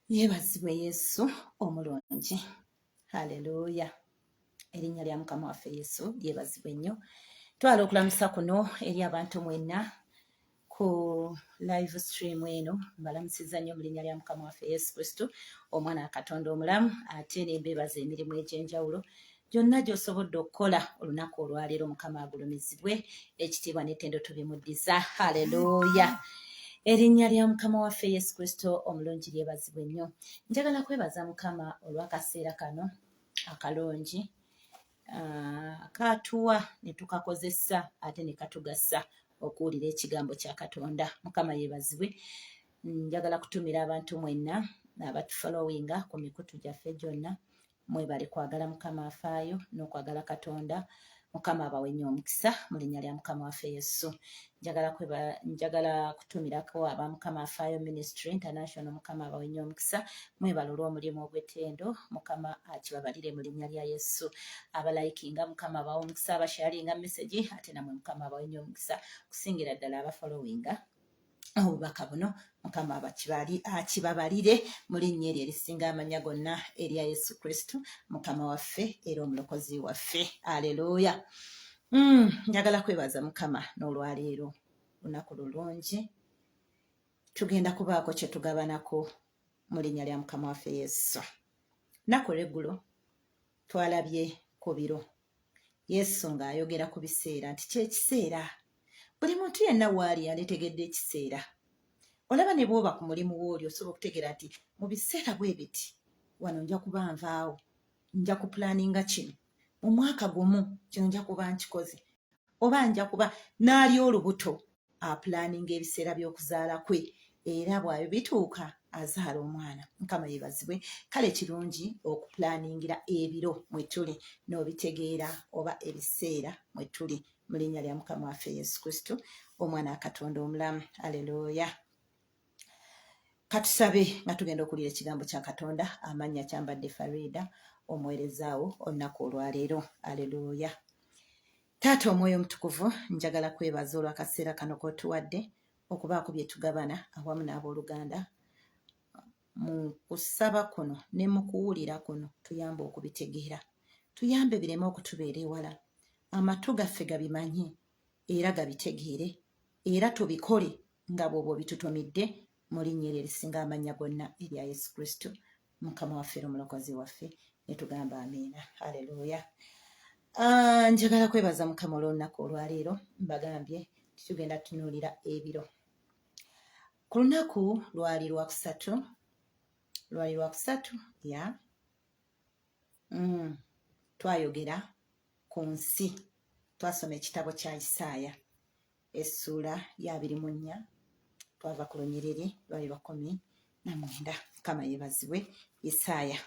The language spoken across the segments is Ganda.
Yeebazibwe Yesu omulungi. Haleluya. Erinnya lya Mukama waffe Yesu lyebazibwe nnyo. Twala okulamusa kuno eri abantu mwenna ku live stream eno. Mbalamusiza nnyo mu linnya lya Mukama waffe Yesu Kristo, omwana wa Katonda omulamu, ate n'embeebaza emirimu egy'enjawulo gyonna gy'osobodde okukola olunaku olwaleero. Mukama agulumizibwe, ekitiibwa n'ettendo tubimuddiza. Haleluya. Erinnya lya Mukama waffe Yesu Kristo omulungi lyebazibwe nnyo. Njagala kwebaza Mukama olw'akaseera kano akalungi katuwa ne tukakozesa ate ne katugasa okuwulira ekigambo kya Katonda. Mukama yeebazibwe. Njagala kutumira abantu mwenna abatufollowinga ku mikutu gyaffe gyonna, mwebale kwagala Mukama afaayo n'okwagala Katonda. Mukama abawe nnyo omukisa mu linnya lya Mukama waffe Yesu. Njagala kutumirako aba Mukama afaayo Ministry International. Mukama abawe nnyo omukisa, mwebale olw'omulimu ogw'ettendo. Mukama akibabalire mu linnya lya Yesu. Abalayikinga Mukama abawe omukisa, abasharinga message ate namwe Mukama abawe nnyo omukisa, kusingira ddala abafollowinga obubaka buno. Mukama akibabalire mu linnya eryo erisinga amannya gonna erya Yesu Kristo, Mukama waffe era omulokozi waffe. Aleluya. Njagala kwebaza Mukama n'olwaleero, lunaku lulungi. Tugenda kubaako kye tugabanako mu linnya lya Mukama waffe Yesu. Nnaku olw'eggulo twalabye ku biro, Yesu ng'ayogera ku biseera nti kyekiseera. Buli muntu yenna waali yanditegedde ekiseera. Olaba ne bw'oba ku mulimu w'oli osobola okutegeera nti mu biseera bwe biti wano nja kuba nvaawo, nja kupulaninga kino, mu mwaka gumu kino nja kuba nkikoze, oba nja kuba n'ali olubuto apulaninga ebiseera by'okuzaala kwe, era bw'abyo bituuka azaala omwana. Mukama yeebazibwe. Kale kirungi okupulaningira ebiro mwe tuli n'obitegeera oba ebiseera mwe tuli mu linnya lya Mukama waffe Yesu Kristo, omwana wa Katonda omulamu. Aleluya. Katusabe nga tugenda okuwulira ekigambo kya Katonda. Amannya kyambadde Farida, omuweerezaawo olunaku olwaleero. Aleluya. Taata omwoyo omutukuvu, njagala kwebaza olw'akaseera kano k'otuwadde okubaako bye tugabana awamu n'abooluganda. Mu kusaba kuno ne mu kuwulira kuno tuyambe okubitegeera, tuyambe bireme okutubeera ewala, amatu gaffe gabimanye era gabitegeere, era tubikole nga bw'oba obitutumidde mu linnya eryo erisinga amannya gonna erya Yesu Kristo, Mukama waffe era omulokozi waffe, ne tugamba amiina. Haleluya. Njagala kwebaza Mukama olw'olunaku olwaleero. Mbagambye tugenda tunuulira ebiro. Ku lunaku lwali lwakusatu ya twayogera ku nsi. Twasoma ekitabo kya Isaaya essuula ya 24, twava ku lunyiriri lwali 19. Mukama yeebazibwe. Isaaya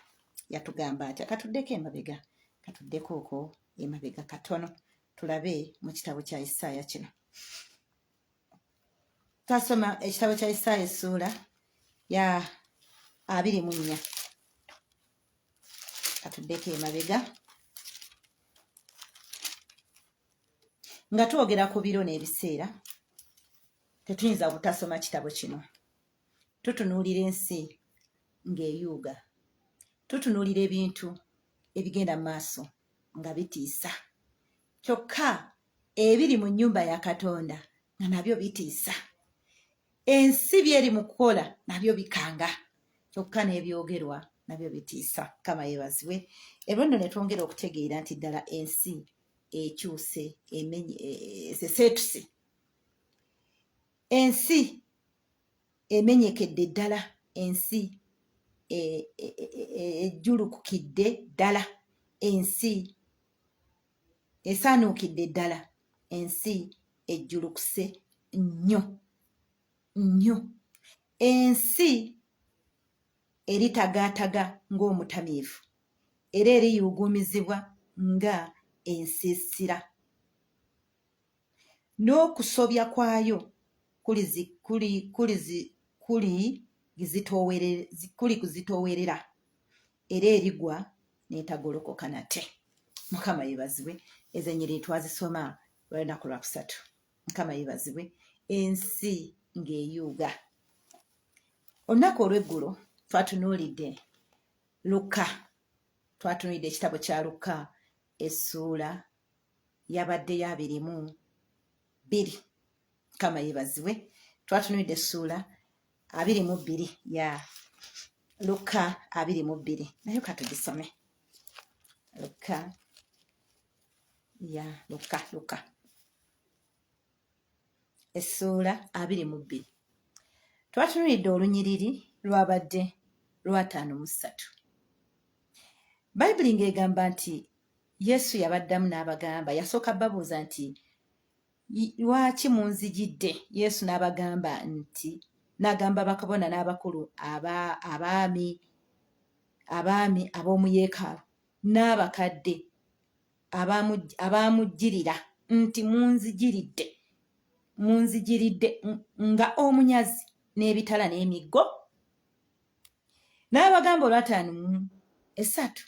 yatugamba ati katuddeko emabega, katuddeko okwo emabega katono tulabe mu kitabo kya Isaaya kino. Twasoma ekitabo kya Isaaya essuula ya 24, katuddeko emabega nga twogera ku biro n'ebiseera. Tetuyinza butasoma kitabo kino. Tutunuulira ensi ng'eyuuga, tutunuulira ebintu ebigenda mu maaso nga bitiisa, kyokka ebiri mu nnyumba ya Katonda nga nabyo bitiisa. Ensi byeri mu kukola nabyo bikanga, kyokka n'ebyogerwa nabyo bitiisa. Kama yeebazibwe. Ebyo nno ne twongera okutegeera nti ddala ensi ekyuse, eseseetuse, ensi emenyekedde ddala, ensi ejjulukukidde ddala, ensi esaanuukidde ddala, ensi ejjulukuse nnyo, ensi eritagaataga ng'omutamiivu era eriyuuguumizibwa nga ensiisira, n'okusobya kwayo kuli kuzitoowerera era erigwa n'etagolokoka nate. Mukama yeebazibwe. Ezo ennyiriri twazisoma lw'olunaku lwakusatu. Mukama yeebazibwe. Ensi ng'eyuuga. Olunaku olw'eggulo twatunuulidde Luka, twatunuulidde ekitabo kya Luka essuula yabaddeyo 22. Kama yeebazibwe. Twatunuulidde essuula 22 ya Luka 22. Nayo katugisome. Luka essuula 22. Twatunuulidde olunyiriri lwabadde lwa 53. Bayibuli ng'egamba nti Yesu yabaddamu n'abagamba, yasooka babuuza nti lwaki munzijidde? Yesu n'abagamba nti, n'agamba bakabona n'abakulu abaami ab'omu yeekaalu n'abakadde abaamujjirira nti munzijiridde nga omunyazi n'ebitala n'emiggo. N'abagamba olwataano mu esatu,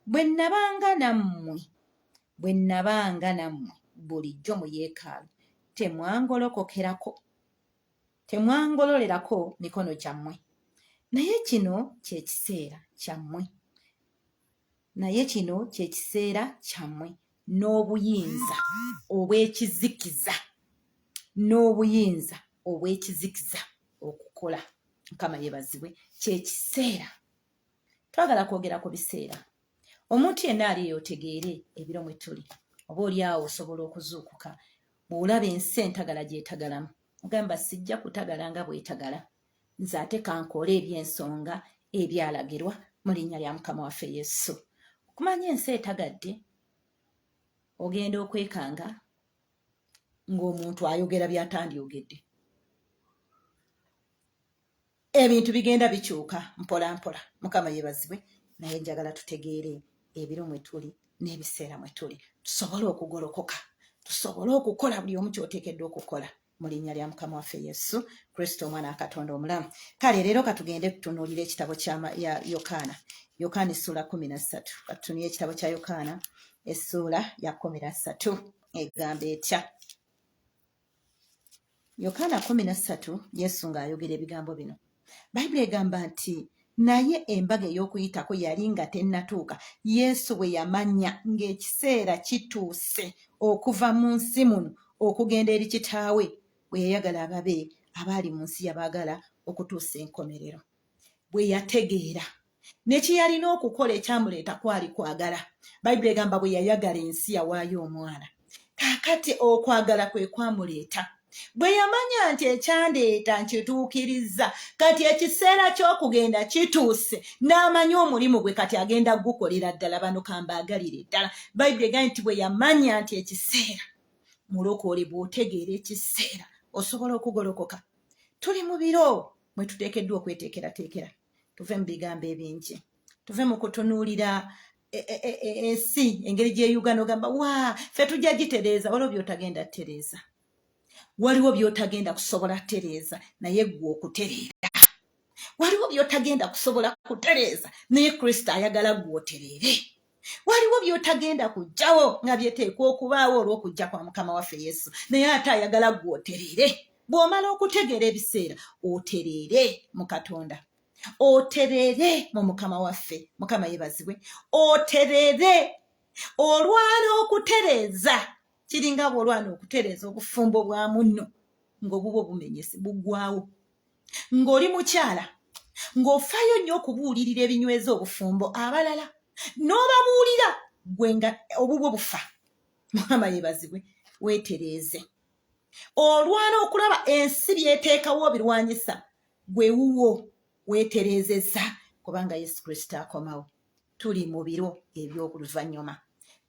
bwe nnabanga nammwe bulijjo mu yeekaalu temwangololerako mikono gyammwe, naye kino kye kiseera kyammwe n'obuyinza obw'ekizikiza okukola. Mukama yeebazibwe. Kye kiseera. Twagala kwogera ku biseera. Omuntu yenna ali otegeere ebiro mwe tuli. Oba oliawo osobola okuzuukuka bw'olaba ensi entagala gy'etagalamu. Ogamba sijja kutagala nga bw'etagala. Nze ate kankole eby'ensonga ebyalagirwa mu linnya lya Mukama waffe Yesu. Okumanya ensi etagadde, ogenda okwekanga ng'omuntu ayogera by'atandyogedde. Ebintu bigenda bikyuka mpola mpola. Mukama yeebazibwe. Naye njagala tutegeere ebiro mwe tuli n'ebiseera mwe tuli, tusobole okugolokoka, tusobole okukola buli omu ky'oteekeddwa okukola mu linnya lya Mukama waffe Yesu Kristo, omwana wa Katonda omulamu. Kale leero katugende kutunuulira ekitabo kya Yokaana essuula 13. Katunuulire ekitabo kya Yokaana essuula ya 13. Egamba etya? Yokaana 13, Yesu ng'ayogera ebigambo bino. Bayibuli egamba nti naye embaga ey'okuyitako yali nga tennatuuka, Yesu bwe yamanya ng'ekiseera kituuse okuva mu nsi muno okugenda eri kitaawe bwe yayagala ababe abaali mu nsi yabaagala okutuusa enkomerero. Bwe yategeera ne kye yalina okukola ekyamuleeta kwali kwagala. Bayibuli egamba bwe yayagala ensi yawaayo omwana. Kaakati okwagala kwe kwamuleeta. Bwe yamanya nti ekyandeeta nkituukiriza, kati ekiseera ky'okugenda kituuse, n'amanya omulimu gwe kati agenda gukolera ddala bano kambaagalire ddala. Bayibuli egamba nti bwe yamanya nti ekiseera, mulokole bw'otegeera ekiseera osobola okugolokoka. Tuli mu biro mwe tuteekeddwa okweteekerateekera. Tuve mu bigambo ebingi, tuve mu kutunuulira ensi engeri gy'eyugana ogamba waa ffe tujja gitereeza, waliwo by'otagenda tereeza. Waliwo by'otagenda kusobola tereeza naye gwe okutereera. Waliwo by'otagenda kusobola kutereeza naye Kristo ayagala gwe otereere. Waliwo by'otagenda kujjawo nga byeteekwa okubaawo olw'okujja kwa Mukama waffe Yesu, naye ate ayagala gwe otereere. Bw'omala okutegeera ebiseera, otereere mu Katonda, otereere mu Mukama waffe. Mukama yeebazibwe. Otereere. Olwana okutereeza kiringa bw'olwana okutereeza obufumbo bwa munno ng'obubwo bumenyese buggwawo. Ng'oli mukyala ng'ofaayo nnyo okubuulirira ebinyweza obufumbo abalala, n'obabuulira gwe nga obubwo bufa. Mukama yeebazibwe. Weetereeze. Olwana okulaba ensi byeteekawo birwanyisa, gwe wuwo weetereezezza, kubanga Yesu Kristo akomawo. Tuli mu biro eby'oluvannyuma.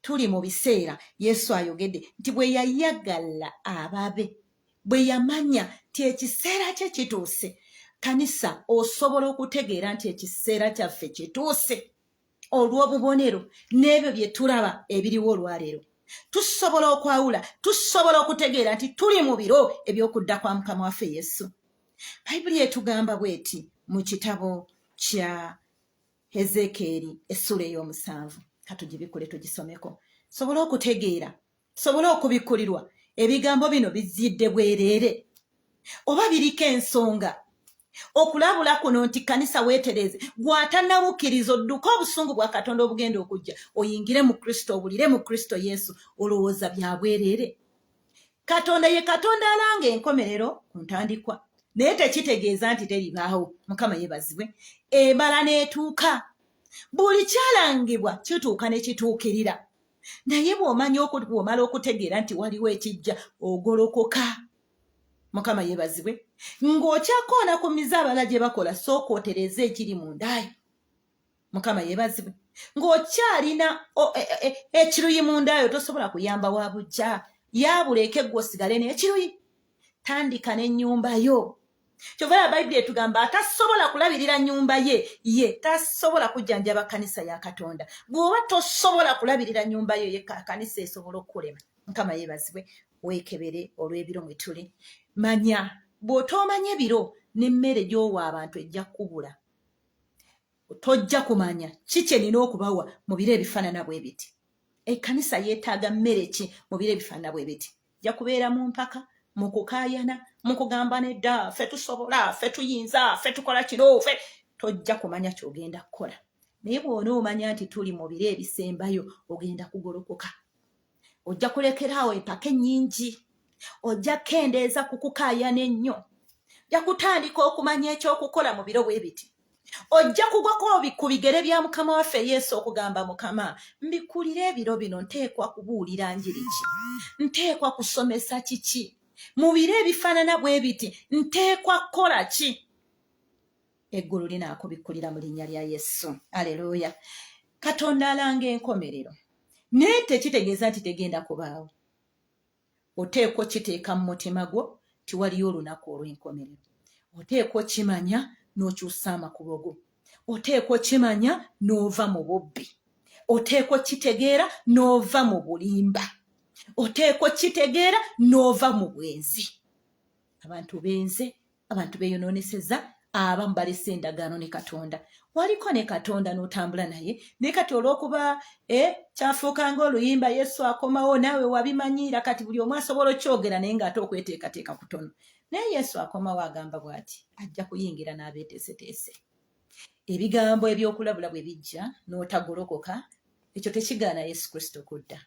Tuli mu biseera Yesu ayogedde nti bwe yayagala ababe, bwe yamanya nti ekiseera kye kituuse. Kanisa, osobola okutegeera nti ekiseera kyaffe kituuse olw'obubonero n'ebyo bye tulaba ebiriwo olwaleero. Tusobola okwawula, tusobola okutegeera nti tuli mu biro eby'okudda kwa Mukama waffe Yesu. Bayibuli etugamba bw'eti mu kitabo kya Ezekieri essuula ey'omusanvu. Katugibikule tugisomeko. Sobola okutegeera, sobola okubikulirwa ebigambo bino bizidde bwereere oba biriko ensonga okulabula kuno nti kanisa weetereze gw'atannawukkiriza odduka obusungu bwa Katonda obugenda okujja oyingire mu Kristo obulire mu Kristo Yesu olowooza bya bwereere. Katonda ye Katonda alanga enkomerero ku ntandikwa naye tekitegeeza nti teribaawo. Mukama yeebazibwe. Ebala n'etuuka buli kyalangibwa kituuka ne kituukirira naye bw'omala okutegeera nti waliwo ekijja ogolokoka. Mukama yeebazibwe. Ng'okyakoona ku mizaabala gye bakola sooka otereze ekiri mu ndaayo. Mukama yeebazibwe. Ng'okyalina ekiruyi mu ndaayo tosobola kuyamba wa bujja yaabuleke gwe osigale n'ekiruyi. Tandika n'ennyumba yo. Kyova Bayibuli etugamba atasobola kulabirira nnyumba ye tasobola kujjanjaba kanisa ya Katonda. Bw'oba tosobola kulabirira nnyumba yo ye kanisa esobola okukulema. Mukama yeebazibwe. Weekebere olw'ebiro mwe tuli. Manya bw'otoomanya ebiro n'emmere gy'owa abantu ejja kubula. Tojja kumanya kiki nina okubawa mu biro ebifaanana bwe biti. Ekkanisa yeetaaga mmere ki mu biro ebifaanana bwe biti. Jja kubeera mu mpaka, mu kukaayana, mu kugamba nedda ffe tusobola, ffe tuyinza, ffe tukola kino, ffe tojja kumanya ky'ogenda kukola. Naye bw'onoomanya nti tuli mu biro ebisembayo ogenda kugolokoka. Ojja kulekeraawo empaka ennyingi. Ojja kendeeza ku kukaayana ennyo. Ojja kutandika okumanya ekyokukola mu biro bwe biti. Ojja kugwako ku bigere bya Mukama waffe Yesu okugamba Mukama mbikulira ebiro bino nteekwa kubuulira njiri ki? Nteekwa kusomesa kiki? Mu biro ebifaanana bwe biti nteekwa kukola ki? Eggulu linaakubikulira mu linnya lya Yesu. Aleluya. Katonda alanga enkomerero. Naye tekitegeeza nti tegenda kubaawo. Oteekwa kiteeka mu mutima gwo ti waliyo olunaku olw'enkomerero. Oteekwa kimanya n'okyusa amakubo go. Oteekwa kimanya n'ova mu bubbi. Oteekwa kitegeera n'ova mu bulimba. Oteekwa kitegeera n'ova mu bwenzi. Abantu benze, abantu beeyonooneseza, abamu balese endagaano ne Katonda. Waliko ne Katonda n'otambula naye naye kati olw'okuba kyafuuka ng'oluyimba Yesu akomawo naawe wabimanyira kati buli omu asobola okyogera naye ng'ate okweteekateeka kutono. Naye Yesu akomawo agamba bw'ati ajja kuyingira n'abeeteeseteese. Ebigambo ebyokulabula bwe bijja n'otagolokoka ekyo tekigaana Yesu Kristo kudda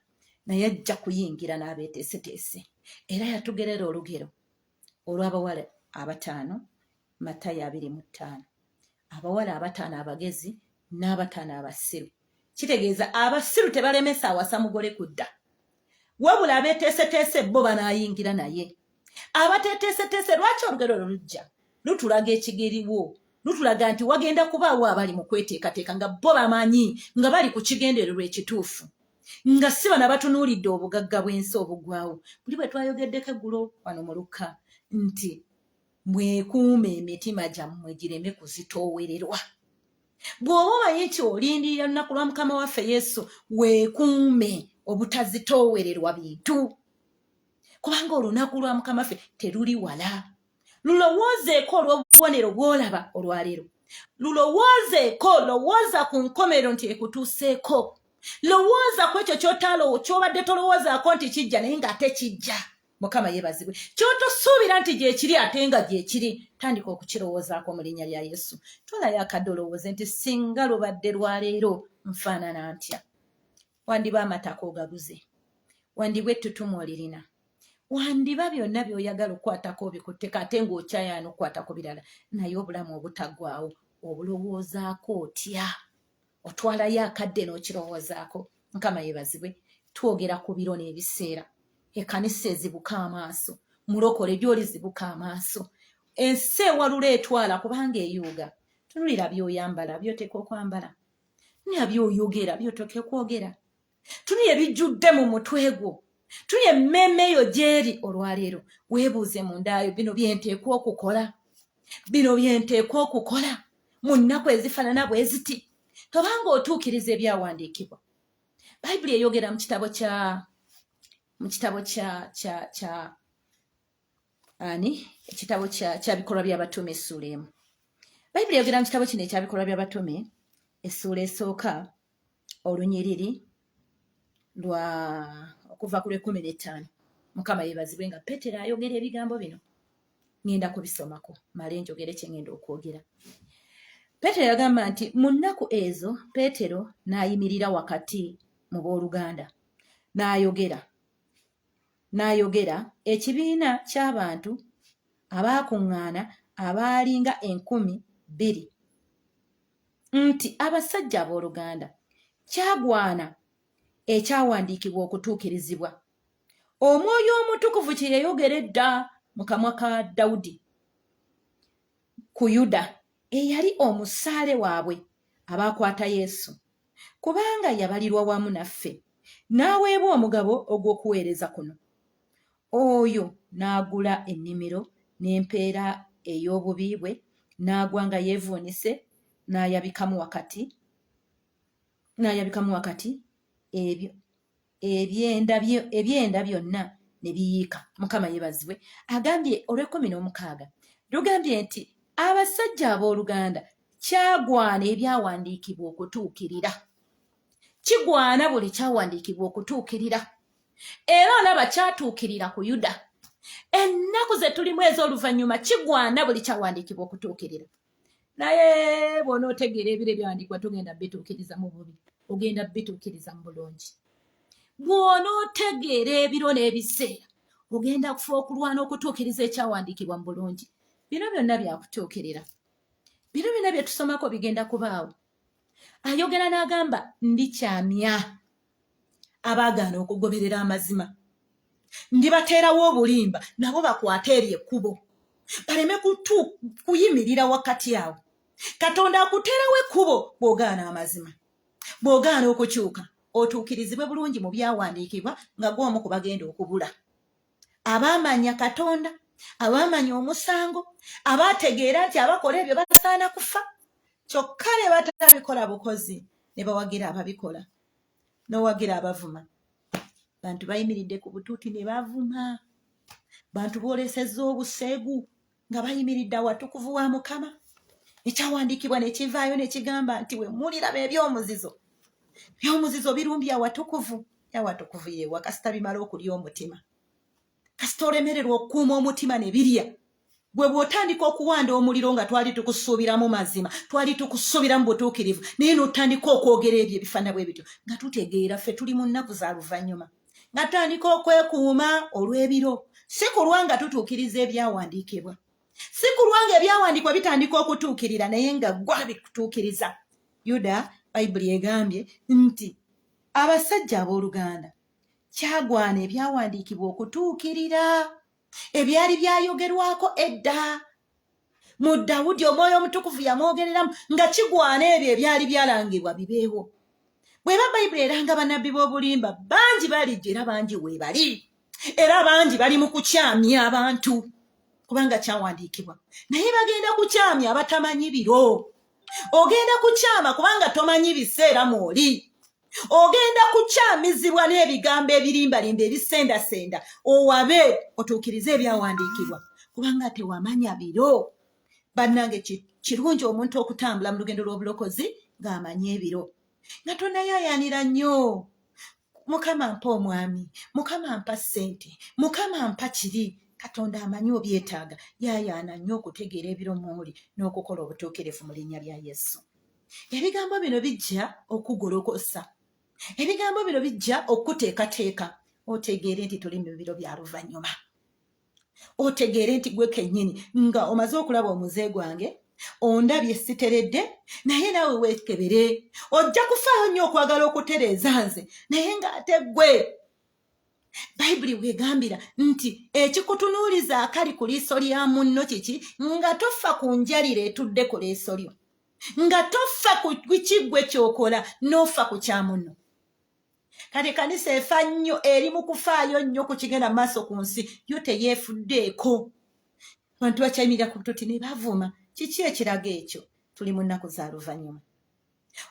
naye ajja kuyingira n'abeeteeseteese. Era yatugerera olugero olw'abawala 5 Matayo 25. Abawala 5 abagezi n'abatano abasiru. Kitegeeza abasiru tebalemesa awasa mugole kudda. Wabula abeeteeseteese bo banaayingira naye. Abateeteeseteese lwaki olugero lujja? Lutulaga ekigeriwo. Lutulaga nti wagenda kubaawo abali mu kweteekateeka nga bo bamanyi nga bali ku kigendererwa ekituufu. Nga si bana batunuulidde obugagga bw'ensi obugwawo. Buli bwe twayogeddeko eggulo wano mu Luka nti mwekuume emitima gyammwe gireme kuzitoowererwa. Bw'oba omanyi nti olindirira olunaku lwa Mukama waffe Yesu weekuume obutazitoowererwa bintu. Kubanga olunaku lwa Mukama waffe teruli wala. Lulowoozeeko olw'obubonero bw'olaba olwaleero. Lulowoozeeko, lowooza ku nkomero nti ekutuuseeko. Lowooza ku ekyo ky'obadde tolowoozaako nti kijja naye ng'ate kijja. Mukama yeebazibwe. Ky'otosuubira nti gyekiri ate nga gyekiri. Tandika okukirowoozaako mu linnya lya Yesu. Tolayo akadde olowooze nti singa lubadde lwaleero nfaanana ntya. Wandiba amatako ogaguze. Wandiba ettutumu olirina. Wandiba byonna by'oyagala okukwatako bikutteko ate ng'okyayaana okukwatako birala. Naye obulamu obutaggwaawo obulowoozaako otya. Otwalayo akadde n'okirowoozaako. Mukama yeebazibwe. Twogera ku biro n'ebiseera. Ekkanisa ezibuka amaaso. Mulokole gy'oli zibuka amaaso. Ensi ewalula etwala kubanga eyuuga. Tunulira by'oyambala by'oteeka okwambala. Tunulira by'oyogera by'oteeka okwogera. Tunulira ebijjudde mu mutwe gwo. Tunulira emmeeme eyo gy'eri olwaleero. Weebuuze mundaayo bino bye nteekwa okukola. Bino bye nteekwa okukola. Mu nnaku ezifaanana bwe ziti. Tobanga otuukiriza ebyawandiikibwa. Bayibuli eyogera mu kitabo kya bikolwa by'abatume essuula 1. Bayibuli eyogera mu kitabo kino ekya bikolwa by'abatume essuula esooka olunyiriri lwa okuva ku 15. Mukama yeebazibwe nga Peetero ayogera ebigambo bino. ngenda kubisomako male njogere kye ngenda okwogera. Petero yagamba nti mu nnaku ezo Petero n'ayimirira wakati mu booluganda n'ayogera ekibiina ky'abantu abaakuŋŋaana abaalinga 2,000 nti abasajja abooluganda kyagwana ekyawandiikibwa okutuukirizibwa. Omwoyo omutukuvu kye yayogera edda mu kamwa ka Dawudi ku Yuda eyali omusaale waabwe abaakwata Yesu, kubanga yabalirwa wamu naffe n'aweebwa omugabo ogw'okuweereza kuno. Oyo n'agula ennimiro n'empeera ey'obubi bwe n'agwa nga yeevuunise n'ayabikamu wakati ebyenda byonna ne biyiika. Mukama yeebazibwe. Agambye olw'16 lugambye nti abasajja abooluganda kyagwana ebyawandiikibwa okutuukirira. Kigwana buli kyawandiikibwa okutuukirira. Era olaba kyatuukirira ku Yuda. Ennaku ze tulimu ez'oluvannyuma kigwana buli kyawandiikibwa okutuukirira. Naye bw'onootegeera ebiro ebyawandiikibwa togenda bituukiriza mu bubi, ogenda bituukiriza mu bulungi. Bw'onootegeera ebiro n'ebiseera ogenda kufa okulwana okutuukiriza ekyawandiikibwa mu bulungi. Bino byonna byakutuukirira. Bino byonna bye tusomako bigenda kubaawo. Ayogera n'agamba ndikyamya abaagaana okugoberera amazima. Ndibateerawo obulimba nabo bakwate eryo ekkubo baleme kuyimirira wakati awo. Katonda akuteerawo ekkubo bw'ogaana amazima, bw'ogaana okukyuka otuukirizibwe bulungi mu byawandiikibwa nga gw'omu ku bagenda okubula. Abaamanya Katonda, abaamanya omusango, abaategeera nti abakola ebyo basaana kufa, kyokka ne batabikola bukozi ne bawagira ababikola n'owagira abavuma. Bantu bayimiridde ku butuuti ne bavuma. Bantu boolesezza obuseegu nga bayimiridde awatukuvu wa Mukama. Ekyawandiikibwa ne kivaayo ne kigamba nti we muliraba ebyomuzizo birumbye awatukuvu. Awatukuvu yeewa kasita bimala okulya omutima. Kasita olemererwa okukuuma omutima ne birya. Bwe bw'otandika okuwanda omuliro nga twali tukusuubiramu mazima, twali tukusuubiramu butuukirivu, naye n'otandika okwogera ebyo ebifaana bwe bityo nga tutegeera ffe tuli mu nnaku za luvannyuma. Nga tutandika okwekuuma olw'ebiro, si kulwa nga tutuukiriza ebyawandiikibwa, si kulwa nga ebyawandiikibwa bitandika okutuukirira naye nga gwa bikutuukiriza. Yuda Bayibuli egambye nti abasajja abooluganda kyagwana ebyawandiikibwa okutuukirira ebyali byayogerwako edda. Mu Dawudi omwoyo omutukuvu yamwogereramu nga kigwana ebyo ebyali byalangibwa bibeewo. Bw'eba Bayibuli eranga bannabbi b'obulimba bangi balijja era bangi weebali, era bangi bali mu kukyamya abantu kubanga kyawandiikibwa, naye bagenda kukyamya abatamanyi biro. Ogenda kukyama kubanga tomanyi biseera mw'oli. Ogenda kukyamizibwa n'ebigambo ebirimbalimba ebisendasenda owabe otuukirize ebyawandiikibwa kubanga tewamanya biro. Bannange kirungi omuntu okutambula mu lugendo lw'obulokozi ng'amanye ebiro nga tonnayayaanira nnyo. Mukama mpa omwami, Mukama mpa ssente, Mukama mpa kiri. Katonda amanyi obyetaaga. Yaayaana nnyo okutegeera ebiro mw'oli n'okukola obutuukirivu mu linnya lya Yesu. Ebigambo bino bijja okugolokosa. Ebigambo bino bijja okuteekateeka otegeere nti tuli mu biro bya luvannyuma. Otegeere nti gwe kennyini nga omaze okulaba omuze gwange, ondabye siteredde, naye naawe weekebere. Ojja kufaayo nnyo okwagala okutereeza nze, naye ng'ate ggwe. Bayibuli bw'egambira nti ekikutunuuliza akali ku liiso lya munno kiki? Nga tofa ku njalira etudde ku liiso lyo, nga tofa ku kiggwe kyokola n'ofa ku kya munno. Kati kanisa efa nnyo, eri mu kufaayo nnyo ku kigenda mu maaso ku nsi, yo teyeefuddeeko. Abantu bakyayimirira ku butuuti ne bavuma. Kiki ekiraga ekyo? Tuli mu nnaku za luvannyuma.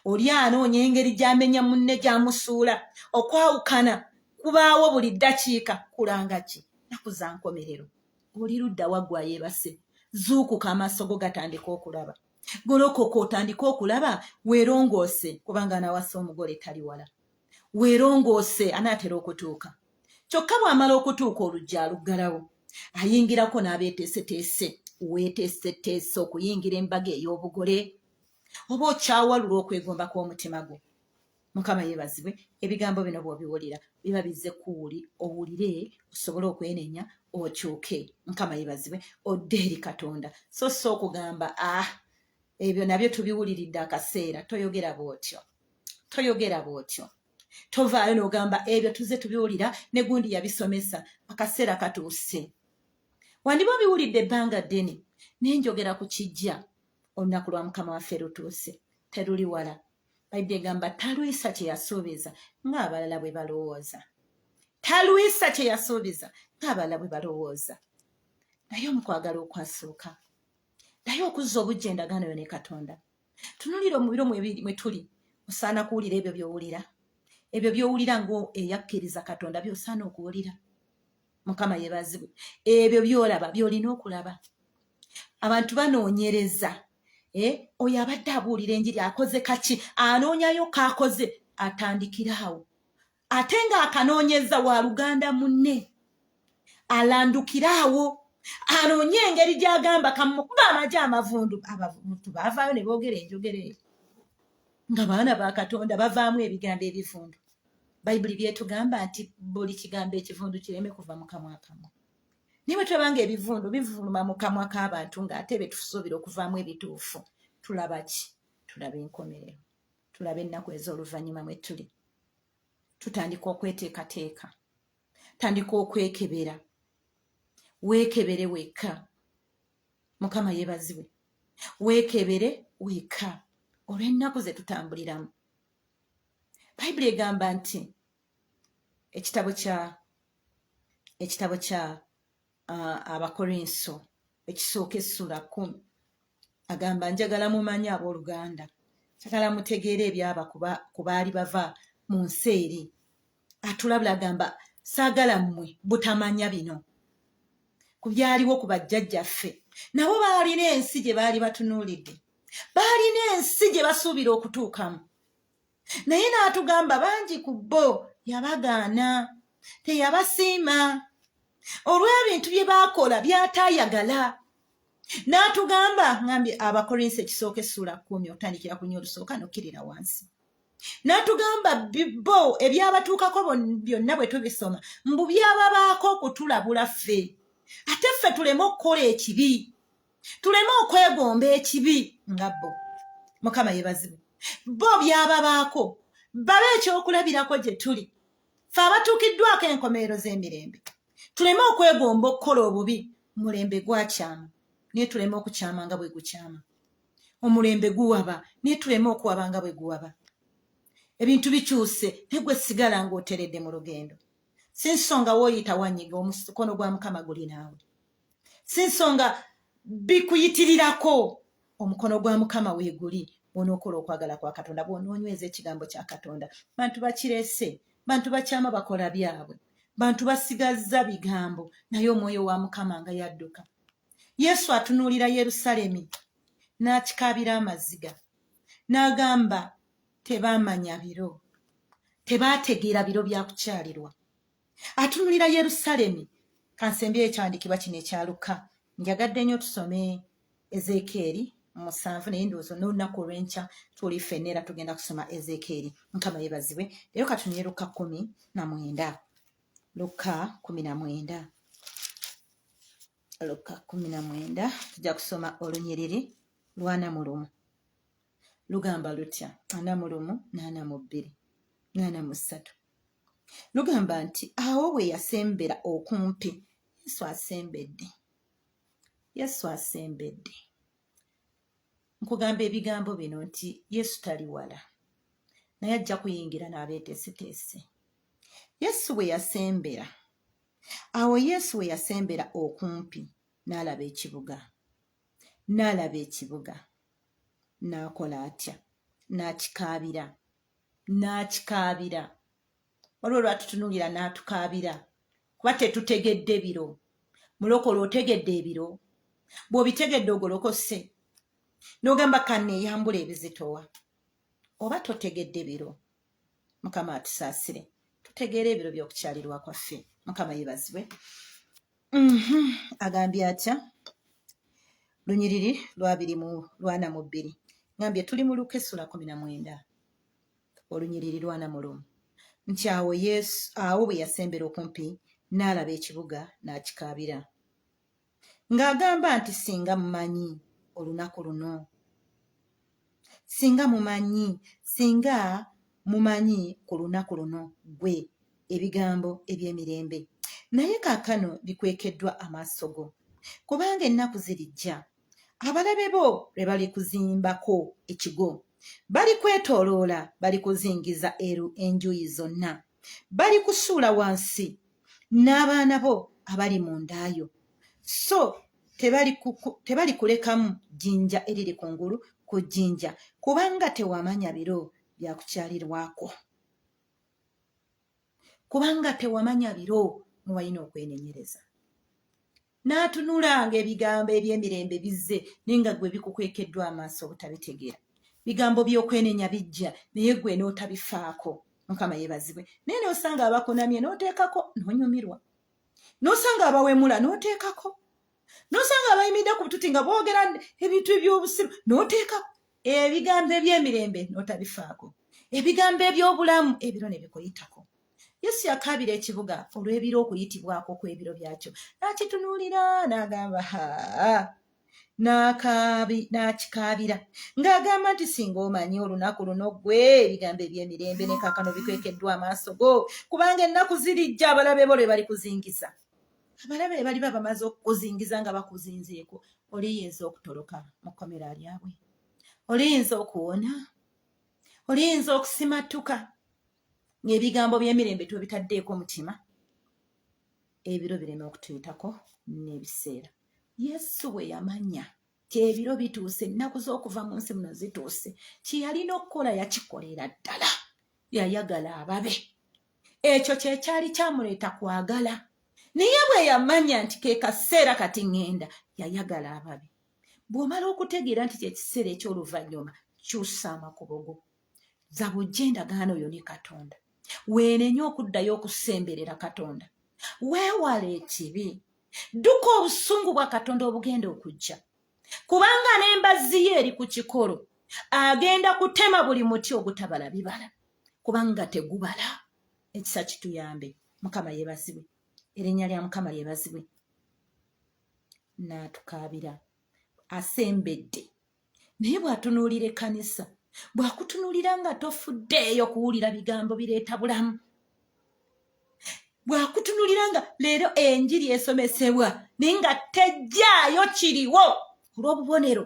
Oli anoonya engeri gy'amenya munne gy'amusuula. Okwawukana kubaawo buli ddakiika. Kulanga ki? Nnaku za nkomerero. Oli ludda waggwa yeebase. Zuukuka amaaso go gatandika okulaba. Golokoka otandika okulaba, weerongoose kubanga anawasa omugole tali wala. Weerongoose anaatera okutuuka. Kyokka bw'amala okutuuka olujja aluggalawo. ayingirako n'abeeteeseteese weeteeseteese okuyingira embaga ey'obugole oba okyawalula okwegomba kw'omutima gwo. Mukama yeebazibwe. Ebigambo bino bw'obiwulira biba bizze owulire osobole okwenenya okyuke. Mukama yeebazibwe. Odde eri Katonda so okugamba ebyo nabyo tubiwuliridde akaseera. Toyogera bw'otyo. Tovaayo n'ogamba ebyo tuze tubiwulira ne gundi yabisomesa akaseera katuuse. Wandiba obiwulidde ebbanga ddene naye njogera ku kijja olunaku lwa Mukama waffe lutuuse teruli wala. Bayibuli egamba talwisa kye yasuubiza ng'abalala bwe balowooza. Talwisa kye yasuubiza ng'abalala bwe balowooza. Naye omukwagala okwasooka naye okuzza obujja endagaano yo ne Katonda. Tunulira mu biro mwe tuli osaana kuwulira ebyo by'owulira. Ebyo by'owulira ngo eyakkiriza Katonda by'osaana okuwulira. Mukama yeebazibwe. Ebyo by'olaba by'olina okulaba. Abantu banoonyereza. Oyo abadde abuulira enjiri akoze kaki anoonyayo kaakoze atandikiraawo. Ate ng'akanoonyeza wa luganda munne alandukiraawo anoonye engeri gy'agamba kamukuba amagye amavundu. Abavundu baavaayo ne boogera enjogera eyo nga baana ba Katonda bavaamu ebigambo ebivundu. Bayibuli byetugamba nti buli kigambo ekivundu kireme kuva mu kamwa kamwe. Naye bwe tulaba ng'ebivundu bivuluma mu kamwa k'abantu ng'ate be tusuubira okuvaamu ebituufu, tulaba ki? Tulaba enkomerero. Tulaba ennaku ez'oluvannyuma mwe tuli. Tutandika okweteekateeka. Tandika okwekebera. Weekebere wekka. Mukama yeebazibwe. Weekebere wekka olw'ennaku ze tutambuliramu. Bayibuli egamba nti ekitabo kya Abakorinso ekisooka essula 10 agamba njagala mumanye abooluganda, njagala mutegeere ebyaba ku baali bava mu nsi eri. Atulabula agamba saagala mmwe butamanya bino ku byaliwo ku bajjajjaffe. Nabo baalina ensi gye baali batunuulidde, baalina ensi gye basuubira okutuukamu. Naye n'atugamba bangi ku bo yabagaana, teyabasiima olw'ebintu bye baakola by'ataayagala. N'atugamba ngambye Abakorinso ekisooka essula 10 otandikira ku nnyo olusooka nokkirira wansi. N'atugamba bo ebyabatuukako byonna bwe tubisoma mbu byababaako okutulabula ffe. Ate ffe tuleme okukola ekibi, tuleme okwegomba ekibi nga bo. Mukama yeebazibwe. Bo byababaako babe ekyokulabirako gye tuli. Ffe abatuukiddwako enkomerero z'emirembe tuleme okwegomba okukola obubi. Mulembe gwakyama naye tuleme okukyama nga bwe gukyama. Omulembe guwaba naye tuleme okuwaba nga bwe guwaba. Ebintu bikyuse naye gwe sigala ng'oteredde mu lugendo. Si nsonga w'oyita wanyiga omukono gwa Mukama guli naawe. Si nsonga bikuyitirirako, omukono gwa Mukama weeguli onookola okwagala kwa Katonda bw'onoonyweza ekigambo kya Katonda. Bantu bakirese, bantu bakyama bakola byabwe, bantu basigazza bigambo naye omwoyo wa Mukama nga yadduka. Yesu atunuulira Yerusaalemi n'akikaabira amaziga n'agamba tebaamanya biro, tebaategeera biro bya kukyalirwa. Atunuulira Yerusaalemi. Kansembye ekyandikibwa kino ekya Luka. Njagadde nnyo tusome Ezeekeri 7 naye ndowooza n'olunaku olw'enkya tuli ffenna era tugenda kusoma Ezeekeri. Mukama yeebazibwe. Leero katunye Luka 19. Luka 19. Luka 19 tujja kusoma olunyiriri lwa 41. Lugamba lutya 41, 42, 43. Lugamba nti awo bwe yasembera okumpi. Yesu asembedde. Nkugamba ebigambo bino nti Yesu tali wala naye ajja kuyingira n'abeeteeseteese. Yesu bwe yasembera, awo Yesu bwe yasembera okumpi n'alaba ekibuga. N'akola atya? N'akikaabira. Waliwo lwatutunuulira n'atukaabira kuba tetutegedde biro. Mulokole otegedde ebiro? Bw'obitegedde ogolokose n'ogamba kanneeyambula ebizitowa. Oba totegedde biro? Mukama atusaasire tutegeere ebiro by'okukyalirwa kwaffe. Mukama yeebazibwe. Agambye atya lunyiriri lwa 2:42 ngambye tuli mu Luka 19 olunyiriri 41 nti awo bwe yasembera okumpi n'alaba ekibuga n'akikaabira ng'agamba nti singa mumanyi olunaku luno singa mumanyi ku lunaku luno gwe ebigambo eby'emirembe naye kaakano bikwekeddwa amaaso go kubanga ennaku zirijja abalabe bo lwe balikuzimbako ekigo balikwetooloola balikuzingiza enjuuyi zonna balikusuula wansi n'abaana bo abali mu ndaayo so tebalikulekamu jjinja eriri kungulu ku jjinja kubanga tewamanya biro byakukyalirwako kubanga tewamanya biro muwalina okwenenyereza n'atunulanga ebigambo eby'emirembe bizze naye nga gwe bikukwekeddwa amaaso obutabitegeera bigambo by'okwenenya bijja naye gwe n'otabifaako mukama yeebazibwe naye n'osanga abakunamye n'oteekako n'onyumirwa n'osanga abawemula n'oteekako n'osanga abayimiridde ku bututi nga boogera ebintu eby'obusiru n'oteekako ebigambo eby'emirembe n'otabifaako ebigambo eby'obulamu ebiro ne bikuyitako Yesu yakaabira ekibuga olw'ebiro okuyitibwako kw'ebiro byakyo n'akitunuulira n'agamba n'akikaabira ng'agamba nti singa omanyi olunaku luno gwe ebigambo eby'emirembe ne kaakano bikwekeddwa amaaso go kubanga ennaku zirijja abalabe bo lwe balikuzingiza abalabe bali bamaze okukuzingiza nga bakuzinzeeko oliyinza okutoloka mu kkomera lyabwe oliyinza okuwona oliyinza okusimatuka ng'ebigambo by'emirembe tubitaddeeko mutima ebiro bireme okutuyitako n'ebiseera Yesu bwe yamanya ti ebiro bituuse ennaku z'okuva mu nsi muno zituuse kyeyalina okukola yakikolera ddala yayagala ababe ekyo kyekyali kyamuleeta kwagala naye bwe yamanya nti ke kaseera kati ŋŋenda yayagala ababe bw'omala okutegeera nti kyekiseera eky'oluvannyuma kyusa amakubo go zabujja endagaano yo ne Katonda weenenye okuddayo okusemberera Katonda weewala ekibi dduka obusungu bwa Katonda obugenda okujja kubanga n'embazzi ye eri ku kikolo agenda kutema buli muti ogutabala bibala kubanga tegubala ekisa kituyambe mukama yeebazibwe erinnya lya mukama yeebazibwe n'atukaabira asembedde naye bw'atunuulira ekkanisa bw'akutunuulira nga tofuddeeyo kuwulira bigambo bireeta bulamu bw'akutunuulira nga leero enjiri esomesebwa naye nga tejjaayo kiriwo olw'obubonero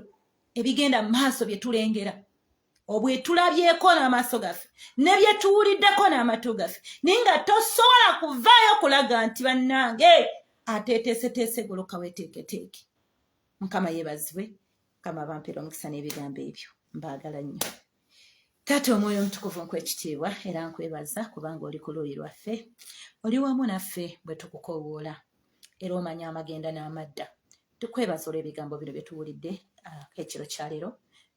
ebigenda mu maaso bye tulengera obwetulabyeko n'amaaso gaffe ne bye tuwuliddeko n'amatu gaffe naye nga tosobola kuvaayo kulaga nti bannange ateeteeseteese goloka weeteeketeeke mukama yeebazibwe mukama bampeera omukisa n'ebigambo ebyo mbaagala nnyo taata omwoyo omutukuvu nkwekitiibwa era nkwebaza kubanga oli ku luuyi lwaffe oli wamu naffe bwe tukukoowoola era omanya amagenda n'amadda tukwebaza olw'ebigambo bino bye tuwulidde ekiro kya leero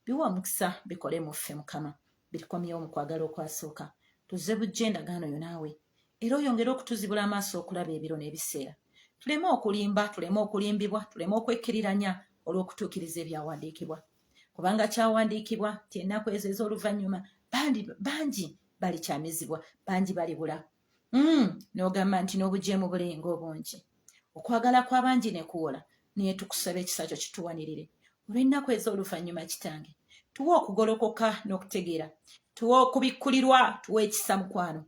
biwa omukisa bikole mu ffe mukama bikomyewo mu kwagala okwasooka tuzze bujja endagaano yo naawe era oyongere okutuzibula amaaso okulaba ebiro n'ebiseera tuleme okulimba tuleme okulimbibwa tuleme okwekkiriranya olw'okutuukiriza ebyawandiikibwa kubanga kyawandiikibwa ti ennaku ezo ez'oluvannyuma bangi balikyamizibwa bangi balibula n'ogamba nti n'obujeemu bulenga obungi okwagala kw'abangi ne kuwola naye tukusaba ekisa kyo kituwanirire olw'ennaku ez'oluvannyuma kitange tuwe okugolokoka n'okutegeera tuwe okubikkulirwa tuwe ekisa mukwano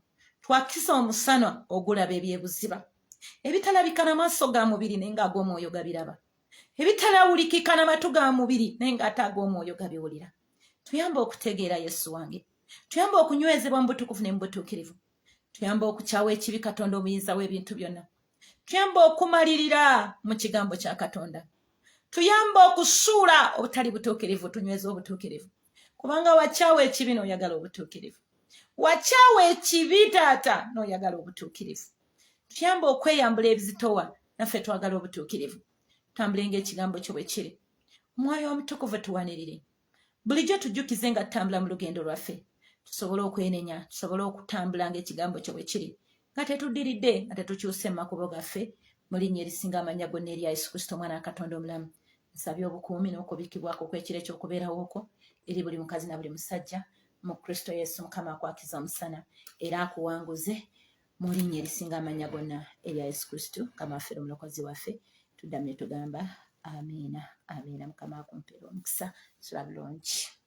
twakisa omusana ogulaba ebyebuziba ebitalabika n'amaaso ga mubiri naye nga ag'omwoyo gabiraba ebitalawulikika n'amatu ga mubiri naye nga ate ag'omwoyo gabiwulira tuyambe okutegeera Yesu wange tuyambe okunywezebwa mu butukuvu ne mu butuukirivu tuyambe okukyawa ekibi Katonda omuyinza w'ebintu byonna tuyambe okumalirira mu kigambo kya Katonda tuyambe okusuula obutali butuukirivu tunyweza obutuukirivu kubanga wakyawa ekibi n'oyagala obutuukirivu wakyawa ekibi taata n'oyagala obutuukirivu tuyambe okweyambula ebizitowa naffe twagala obutuukirivu tambulenga ekigambo kyo bwe kiri omwoyo omutukuvu tuwanirire bulijjo tujjukize nga tutambula mu lugendo lwaffe tusobole okwenenya tusobole okutambula ng'ekigambo kyo bwe kiri nga tetuddiridde nga tetukyuse mu makubo gaffe mu linnya erisinga amannya gonna erya Yesu Kristo omwana wa Katonda omulamu nsabye obukuumi n'okubikibwako kw'ekiro eky'okubeerawo okwo eri buli mukazi na buli musajja mu Kristo Yesu Mukama akwakiza omusana era akuwanguze mu linnya erisinga amannya gonna erya Yesu Kristo Mukama waffe omulokozi waffe tuddamye tugamba amiina amiina. Mukama akumpeera omukisa. Sula bulungi.